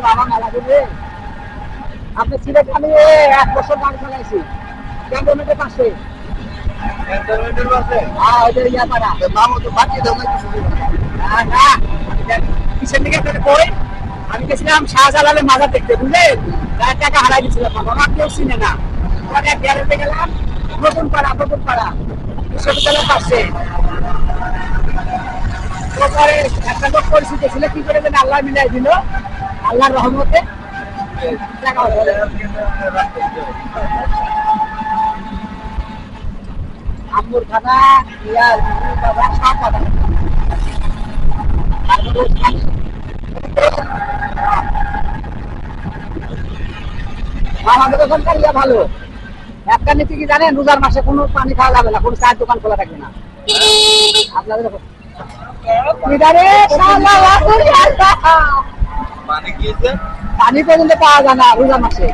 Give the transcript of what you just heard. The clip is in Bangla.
বাবা মেলা দিবে আপনি সিলেট আমি 1 বছর গাড়ি চালাইছি ক্যান্টনমেন্টের পাশে হ্যাঁ ওই যে ইয়াপাড়া মামু তো বাকি দাও না না কিসের দিকে কই আমি গেছিলাম শাহজালালের মাজার দেখতে বুঝলেন টাকা হারাই দিয়েছিলাম আমার কেউ চিনে না ওখানে বেড়াতে গেলাম নতুন পাড়া বিশ্ববিদ্যালয়ের পাশে তারপরে একটা লোক পরিচিত ছিল কি করে যেন আল্লাহ মিলাই দিল আল্লাহর রহমতে টাকা আম্মুর খানা ইয়ার বাবা সব কথা আমাদের ওখানকার ইয়া ভালো একটা নীতি কি জানেন রোজার মাসে কোনো পানি খাওয়া যাবে না কোনো চায়ের দোকান খোলা থাকবে না আপনাদের পানি পর্যন্ত পাওয়া যায় না রোজার মাসে